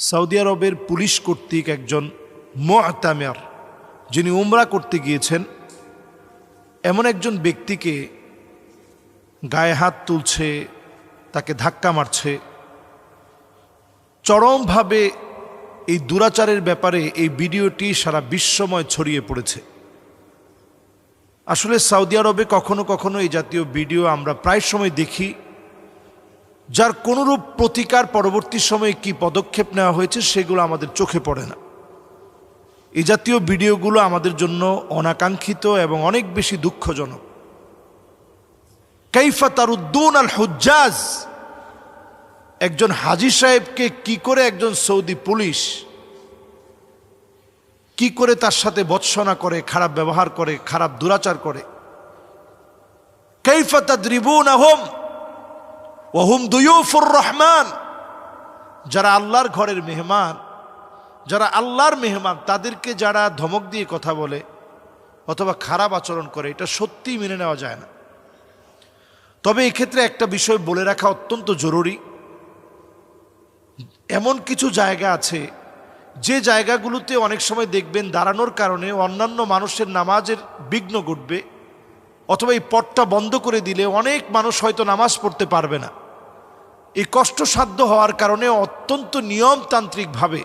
Saudi আরবের police কর্তৃক একজন মুতামির যিনি উমরা করতে গিয়েছেন এমন একজন ব্যক্তিকে গায়ে হাত তুলছে, তাকে ধাক্কা মারছে। চরমভাবে এই দুরাচারের ব্যাপারে এই ভিডিওটি সারা বিশ্বময় ছড়িয়ে পড়েছে। আসলে সৌদি আরবে কখনো কখনো এই জাতীয় ভিডিও আমরা প্রায় সময় দেখি, যার কোনোরূপ প্রতিকার পরবর্তী সময়ে কি পদক্ষেপ নেওয়া হয়েছে সেগুলো আমাদের চোখে পড়ে না। এই জাতীয় ভিডিওগুলো আমাদের জন্য অনাকাঙ্ক্ষিত এবং অনেক বেশি দুঃখজনক। কাইফা তারুদ্দুন আল হুজ্জাজ, একজন হাজী সাহেবকে কি করে একজন সৌদি পুলিশ কি করে তার সাথে ভৎসনা করে, খারাপ ব্যবহার করে, খারাপ দুরাচার করে। কাইফা তাদরিবুনাহুম ওয়া হুম দুয়ুফুর রহমান, যারা আল্লাহর ঘরের মেহমান, যারা আল্লাহর মেহমান, তাদেরকে যারা ধমক দিয়ে কথা বলে অথবা খারাপ আচরণ করে, এটা সত্যিই মেনে নেওয়া যায় না। তবে এক্ষেত্রে একটা বিষয় বলে রাখা অত্যন্ত জরুরি। এমন কিছু জায়গা আছে যে জায়গাগুলোতে অনেক সময় দেখবেন দাঁড়ানোর কারণে অন্যান্য মানুষের নামাজের বিঘ্ন ঘটবে, অথবা এই পথটা বন্ধ করে দিলে অনেক মানুষ হয়তো নামাজ পড়তে পারবে না। এই কষ্টসাধ্য হওয়ার কারণে অত্যন্ত নিয়মতান্ত্রিকভাবে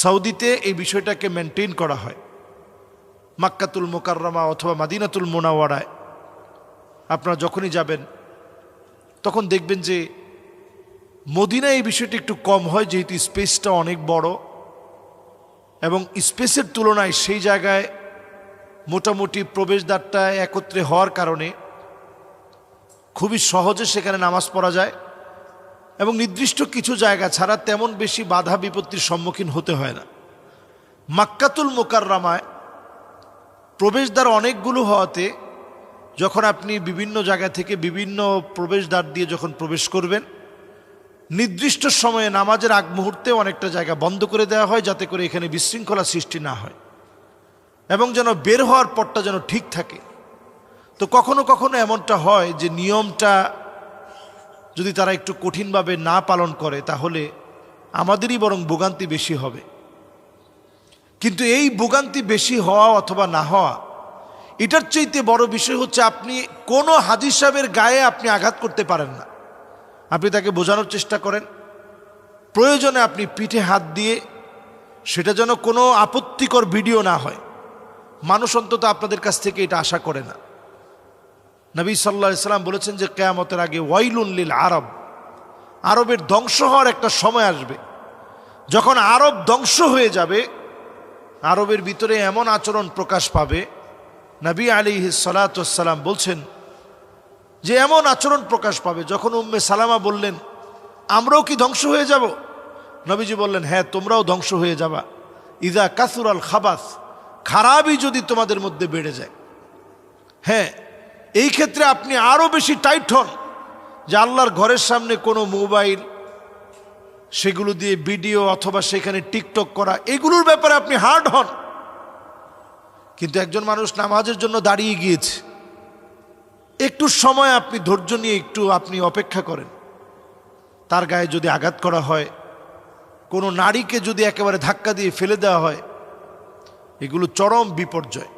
সৌদিতে এই বিষয়টাকে মেনটেন করা হয়। মাক্কাতুল মুকাররমা অথবা মাদিনাতুল মুনাওয়ারায় আপনারা যখনই যাবেন তখন দেখবেন যে মদিনায় এই বিষয়টি একটু কম হয়, যেহেতু স্পেসটা অনেক বড় এবং স্পেসের তুলনায় সেই জায়গায় মোটামুটি প্রবেশদ্বারটা একত্রে হওয়ার কারণে খুবই সহজে সেখানে নামাজ পড়া যায় এবং নির্দিষ্ট কিছু জায়গা ছাড়া তেমন বেশি বাধা বিপত্তির সম্মুখীন হতে হয় না। মাক্কাতুল মুকাররমায় প্রবেশদ্বার অনেকগুলো হওয়াতে যখন আপনি বিভিন্ন জায়গা থেকে বিভিন্ন প্রবেশদ্বার দিয়ে যখন প্রবেশ করবেন, নির্দিষ্ট সময়ে নামাজের আগ মুহূর্তে অনেকটা জায়গা বন্ধ করে দেওয়া হয়, যাতে করে এখানে বিশৃঙ্খলা সৃষ্টি না হয় এবং যেন বের হওয়ার পথটা যেন ঠিক থাকে। তো কখনো কখনো এমনটা হয় যে নিয়মটা যদি তারা একটু কঠিনভাবে না পালন করে তাহলে আমাদেরই বরং ভোগান্তি বেশি হবে। কিন্তু এই ভোগান্তি বেশি হওয়া অথবা না হওয়া, এটার চাইতে বড় বিষয় হচ্ছে আপনি কোনো হাজী সাহেবের গায়ে আপনি আঘাত করতে পারেন না। আপনি তাকে বোঝানোর চেষ্টা করেন, প্রয়োজনে আপনি পিঠে হাত দিয়ে, সেটা যেন কোনো আপত্তিকর ভিডিও না হয়। মানুষ অন্তত আপনাদের কাছ থেকে এটা আশা করে না। নবী সাল্লাল্লাহু আলাইহি সাল্লাম বলেছেন যে কিয়ামতের আগে ওয়াইলুন লিল আরব, আরবের ধ্বংস হওয়ার একটা সময় আসবে। যখন আরব ধ্বংস হয়ে যাবে, আরবের ভিতরে এমন আচরণ প্রকাশ পাবে, নবী আলাইহিস সালাতু ওয়াস সালাম বলছেন যে এমন আচরণ প্রকাশ পাবে। যখন উম্মে সালামা বললেন আমরাও কি ধ্বংস হয়ে যাব, নবীজি বললেন হ্যাঁ, তোমরাও ধ্বংস হয়ে যাবা। ইযা কাসুরাল খাবাস, খারাপই যদি তোমাদের মধ্যে বেড়ে যায়। হ্যাঁ, এই ক্ষেত্রে আপনি আরও বেশি টাইট হন যে আল্লাহর ঘরের সামনে কোনো মোবাইল, সেগুলো দিয়ে ভিডিও অথবা সেখানে টিকটক করা, এগুলোর ব্যাপারে আপনি হার্ড হন। কিন্তু একজন মানুষ নামাজের জন্য দাঁড়িয়ে গিয়েছে, একটু সময় আপনি ধৈর্য নিয়ে একটু আপনি অপেক্ষা করেন। তার গায়ে যদি আঘাত করা হয়, কোনো নারীকে যদি একেবারে ধাক্কা দিয়ে ফেলে দেওয়া হয়, এগুলো চরম বিপর্যয়।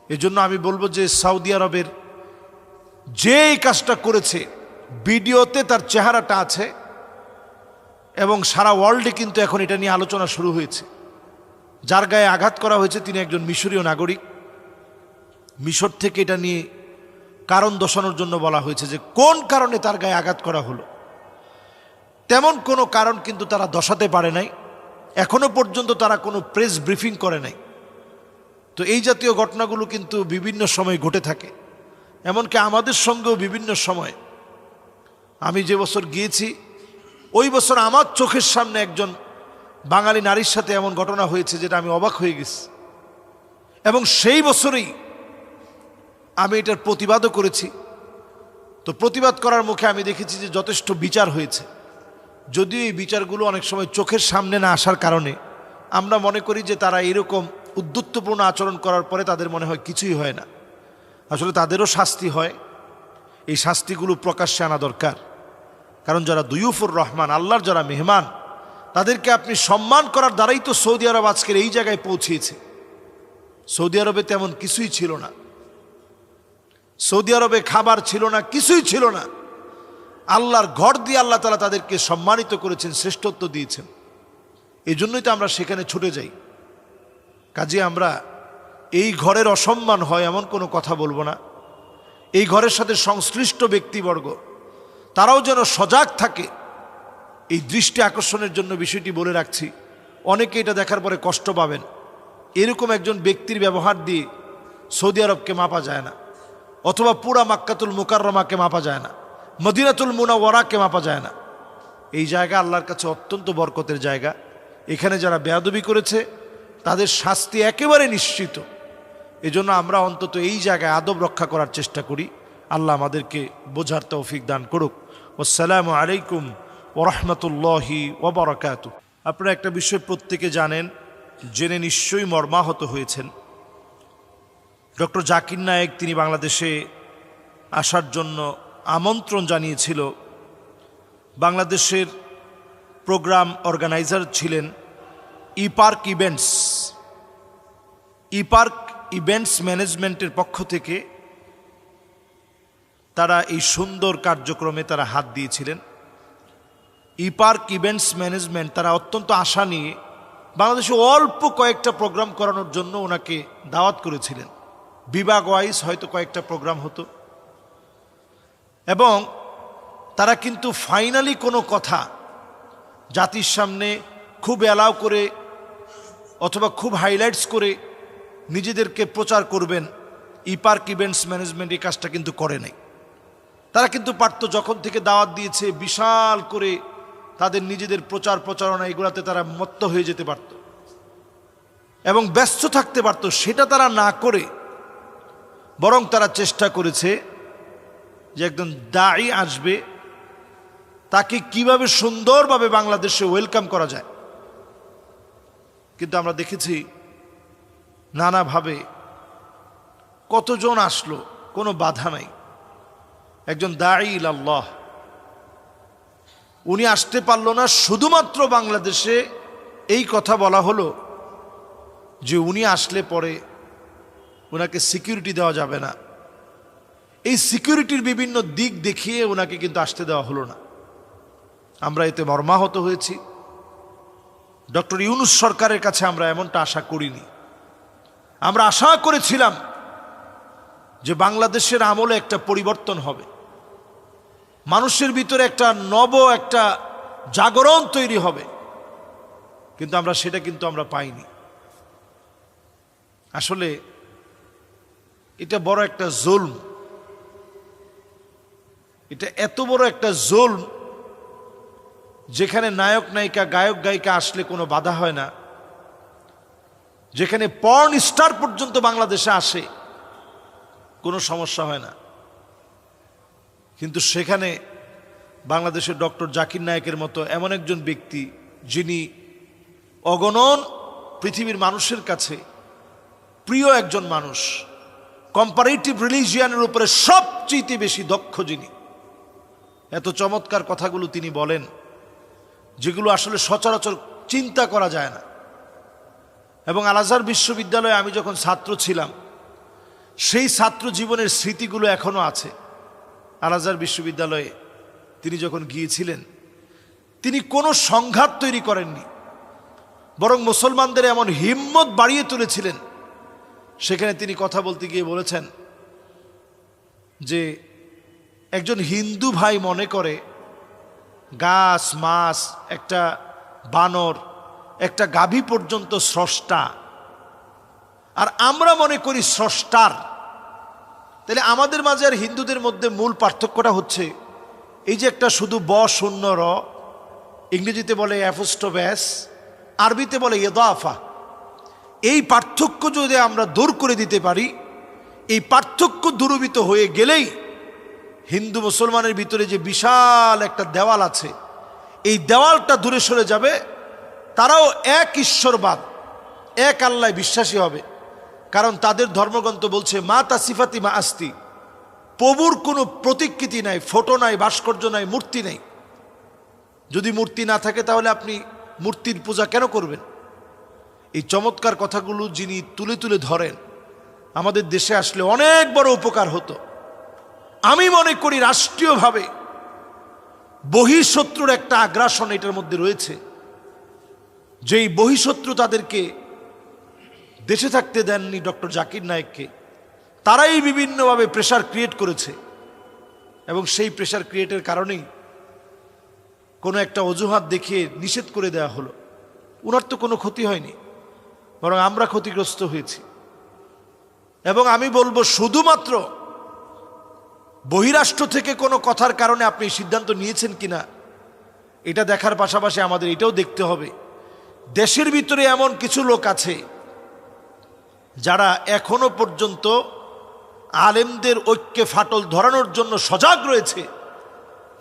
এজন্য আমি বলবো যে সৌদি আরবের যে এই কাজটা করেছে, ভিডিওতে তার চেহারাটা আছে এবং সারা ওয়ার্ল্ডে কিন্তু এখন এটা নিয়ে আলোচনা শুরু হয়েছে। যার গায়ে আঘাত করা হয়েছে তিনি একজন মিশরীয় নাগরিক। মিশর থেকে এটা নিয়ে কারণ দর্শানোর জন্য বলা হয়েছে যে কোন কারণে তার গায়ে আঘাত করা হলো। তেমন কোনো কারণ কিন্তু তারা দর্শাতে পারে নাই, এখনো পর্যন্ত তারা কোনো প্রেস ব্রিফিং করে নাই। তো এই জাতীয় ঘটনাগুলো কিন্তু বিভিন্ন সময় ঘটে থাকে, এমনকি আমাদের সঙ্গেও বিভিন্ন সময়। আমি যে বছর গিয়েছি ওই বছর আমার চোখের সামনে একজন বাঙালি নারীর সাথে এমন ঘটনা হয়েছে যেটা আমি অবাক হয়ে গেছি, এবং সেই বছরেই আমি এটার প্রতিবাদও করেছি। তো প্রতিবাদ করার মুখে আমি দেখেছি যে যথেষ্ট বিচার হয়েছে। যদিও এই বিচারগুলো অনেক সময় চোখের সামনে না আসার কারণে আমরা মনে করি যে তারা এরকম উদ্ধত্তপূর্ণ আচরণ করার পরে তাদের মনে হয় কিছুই হয় না। আসলে তাদেরও শাস্তি হয়। এই শাস্তিগুলো প্রকাশ্যে আনা দরকার, কারণ যারা দুয়ুফুর রহমান, আল্লাহর যারা মেহমান, তাদেরকে আপনি সম্মান করার দ্বারাই তো সৌদি আরব আজকের এই জায়গায় পৌঁছিয়েছে। সৌদি আরবে তেমন কিছুই ছিল না, সৌদি আরবে খাবার ছিল না, কিছুই ছিল না। আল্লাহর ঘর দিয়ে আল্লাহ তাআলা তাদেরকে সম্মানিত করেছেন, শ্রেষ্ঠত্ব দিয়েছেন। এই জন্যই তো আমরা সেখানে ছুটে যাই। কাজে আমরা এই ঘরের অসম্মান হয় এমন কোনো কথা বলবো না। এই ঘরের সাথে সংশ্লিষ্ট ব্যক্তিবর্গ তারাও যেন সজাগ থাকে, এই দৃষ্টি আকর্ষণের জন্য বিষয়টি বলে রাখছি। অনেকে এটা দেখার পরে কষ্ট পাবেন। এরকম একজন ব্যক্তির ব্যবহার দিয়ে সৌদি আরবকে মাপা যায় না, অথবা পুরা মাক্কাতুল মুকাররমাকে মাপা যায় না, মদিনাতুল মুনাওয়ারাকে মাপা যায় না। এই জায়গা আল্লাহর কাছে অত্যন্ত বরকতের জায়গা। এখানে যারা বেয়াদবি করেছে তাদের শাস্তি একেবারে নিশ্চিত। এজন্য আমরা অন্তত এই জায়গায় আদব রক্ষা করার চেষ্টা করি। আল্লাহ আমাদেরকে বোঝার তৌফিক দান করুক। আসসালামু আলাইকুম ওয়া রাহমাতুল্লাহি ওয়া বারাকাতুহু। আপনারা একটা বিষয় প্রত্যেকে জানেন, জেনে নিশ্চয়ই মর্মাহত হয়েছেন। ডক্টর জাকির নায়েক তিনি বাংলাদেশে আসার জন্য আমন্ত্রণ জানিয়েছিল। বাংলাদেশের প্রোগ্রাম অর্গানাইজার ছিলেন ইপার্ক ইভেন্টস। ইপার্ক ইভেন্টস ম্যানেজমেন্টের পক্ষ থেকে তারা এই সুন্দর কার্যক্রমে তারা হাত দিয়েছিলেন। ইপার্ক ইভেন্টস ম্যানেজমেন্ট তারা অত্যন্ত আশা নিয়ে বাংলাদেশে অল্প কয়েকটা প্রোগ্রাম করানোর জন্য ওনাকে দাওয়াত করেছিলেন। বিভাগ ওয়াইজ হয়তো কয়েকটা প্রোগ্রাম হতো, এবং তারা কিন্তু ফাইনালি কোনো কথা জাতির সামনে খুব অ্যালাউ করে অথবা খুব হাইলাইটস করে নিজেদেরকে প্রচার করবেন, ইপার্ক ইভেন্টস ম্যানেজমেন্ট এই কাজটা কিন্তু করে নাই। তারা কিন্তু পারত, যখন থেকে দাওয়াত দিয়েছে বিশাল করে তাদের নিজেদের প্রচার প্রচারণা এগুলাতে তারা মত্ত হয়ে যেতে পারত এবং ব্যস্ত থাকতে পারত। সেটা তারা না করে বরং তারা চেষ্টা করেছে যে একজন দায়ী আসবে, তাকে কিভাবে সুন্দরভাবে বাংলাদেশে ওয়েলকাম করা যায়। কিন্তু আমরা দেখেছি নানাভাবে কতজন আসলো, কোনো বাধা নাই। একজন দায়ী ইলাল্লাহ উনি আসতে পারলো না, শুধুমাত্র বাংলাদেশে এই কথা বলা হলো যে উনি আসলে পরে ওনাকে সিকিউরিটি দেওয়া যাবে না। এই সিকিউরিটির বিভিন্ন দিক দেখিয়ে ওনাকে কিন্তু আসতে দেওয়া হলো না। আমরা এতে মর্মাহত হয়েছি। ডক্টর ইউনূস সরকারের কাছে আমরা এমনটা আশা করিনি। আমরা আশা করেছিলাম যে বাংলাদেশের আমলে একটা পরিবর্তন হবে, মানুষের ভিতরে একটা একটা জাগরণ তৈরি হবে, কিন্তু আমরা সেটা আমরা পাইনি। আসলে এটা বড় একটা জুলম, এটা এত বড় একটা জুলম যেখানে নায়ক নায়িকা গায়ক গায়িকা আসলে কোনো বাধা হয় না, যেখানে পর্ন স্টার পর্যন্ত বাংলাদেশে আসে কোনো সমস্যা হয় না, কিন্তু সেখানে বাংলাদেশের ডক্টর জাকির নায়েকের মতো এমন একজন ব্যক্তি যিনি অগণন পৃথিবীর মানুষের কাছে প্রিয় একজন মানুষ, কম্পারেটিভ রিলিজিয়ানের উপরে সবচেয়ে বেশি দক্ষ যিনি, এত চমৎকার কথাগুলো তিনি বলেন যেগুলো আসলে সচরাচর চিন্তা করা যায় না। এবং আল আজহার বিশ্ববিদ্যালয়ে আমি যখন ছাত্র ছিলাম সেই ছাত্র জীবনের স্মৃতিগুলো এখনো আছে। আল আজহার বিশ্ববিদ্যালয়ে তিনি যখন গিয়েছিলেন তিনি কোনো সংঘাত তৈরি করেননি, বরং মুসলমানদের এমন হিম্মত বাড়িয়ে তুলেছিলেন। সেখানে তিনি কথা বলতে গিয়ে বলেছেন যে একজন হিন্দু ভাই মনে করে গাছ মাছ একটা বানর একটা গাভী পর্যন্ত স্রষ্টা, আর আমরা মনে করি স্রষ্টার। তাহলে আমাদের মাঝে আর হিন্দুদের মধ্যে মূল পার্থক্যটা হচ্ছে এই যে একটা শুধু ব শূন্য র, ইংরেজিতে বলে অ্যাপোস্ট্রোফ্যাস, আরবিতে বলে ইদাফা। এই পার্থক্য যদি আমরা দূর করে দিতে পারি, এই পার্থক্য দূরীভূত হয়ে গেলেই হিন্দু মুসলমানের ভিতরে যে বিশাল একটা দেওয়াল আছে এই দেওয়ালটা দূরে সরে যাবে। তারাও এক ঈশ্বরবাদ, এক আল্লাহ বিশ্বাসী হবে, কারণ তাদের ধর্মগ্রন্থ বলছে মা তাসিফাতি মা আস্তি, প্রভুর কোনো প্রতিকৃতি নাই, ফটো নাই, ভাস্কর্য নাই, মূর্তি নেই। যদি মূর্তি না থাকে তাহলে আপনি মূর্তির পূজা কেন করবেন? এই চমৎকার কথাগুলো যিনি তুলে তুলে ধরেন, আমাদের দেশে আসলে অনেক বড় উপকার হতো। আমি মনে করি রাষ্ট্রীয়ভাবে বহিঃশত্রুর একটা আগ্রাসন এটার মধ্যে রয়েছে, যেই বহিঃশত্রু তাদেরকে দেশে থাকতে দেননি ডক্টর জাকির নায়েককে, তারাই বিভিন্নভাবে প্রেশার ক্রিয়েট করেছে এবং সেই প্রেশার ক্রিয়েটের কারণেই কোনো একটা অজুহাত দেখিয়ে নিষেধ করে দেওয়া হলো। ওনার তো কোনো ক্ষতি হয়নি, বরং আমরা ক্ষতিগ্রস্ত হয়েছি। এবং আমি বলবো শুধুমাত্র বহিরাষ্ট্র থেকে কোনো কথার কারণে আপনি সিদ্ধান্ত নিয়েছেন কিনা এটা দেখার পাশাপাশি আমাদের এটাও দেখতে হবে, দেশের ভিতরে এমন কিছু লোক আছে যারা এখনো পর্যন্ত আলেমদের ঐক্যে ফাটল ধরানোর জন্য সজাগ রয়েছে।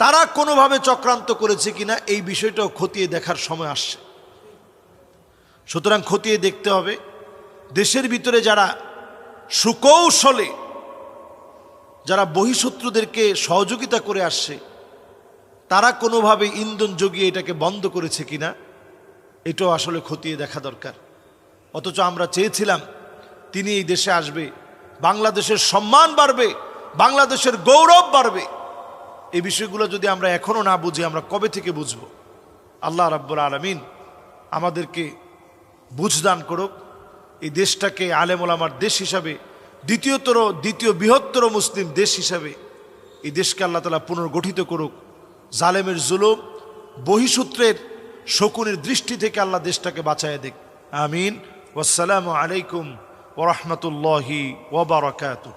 তারা কোনোভাবে চক্রান্ত করেছে কিনা এই বিষয়টাও খতিয়ে দেখার সময় আসছে। সুতরাং খতিয়ে দেখতে হবে দেশের ভিতরে যারা সুকৌশলে যারা বহিঃশত্রুদেরকে সহযোগিতা করে আসছে, তারা কোনোভাবে ইন্ধন জুগিয়ে এটাকে বন্ধ করেছে কিনা এটাও আসলে খতিয়ে দেখা দরকার। অথচ আমরা চেয়েছিলাম তিনি এই দেশে আসবে, বাংলাদেশের সম্মান বাড়বে, বাংলাদেশের গৌরব বাড়বে। এই বিষয়গুলো যদি আমরা এখনো না বুঝি আমরা কবে থেকে বুঝব? আল্লাহ রাব্বুল আলামিন আমাদেরকে বুঝদান করুক। এই দেশটাকে আলেম ওলামার দেশ হিসাবে, দ্বিতীয় বৃহত্তর মুসলিম দেশ হিসাবে এই দেশকে আল্লাহ তাআলা পুনর্গঠিত করুক। জালেমের জুলুম, বহিঃশত্রুর শকুনের দৃষ্টি থেকে আল্লাহ দেশটাকে বাঁচায় দিক। আমিন। ওয়াসসালামু আলাইকুম ওয়া রাহমাতুল্লাহি ওয়া বারাকাতুহু।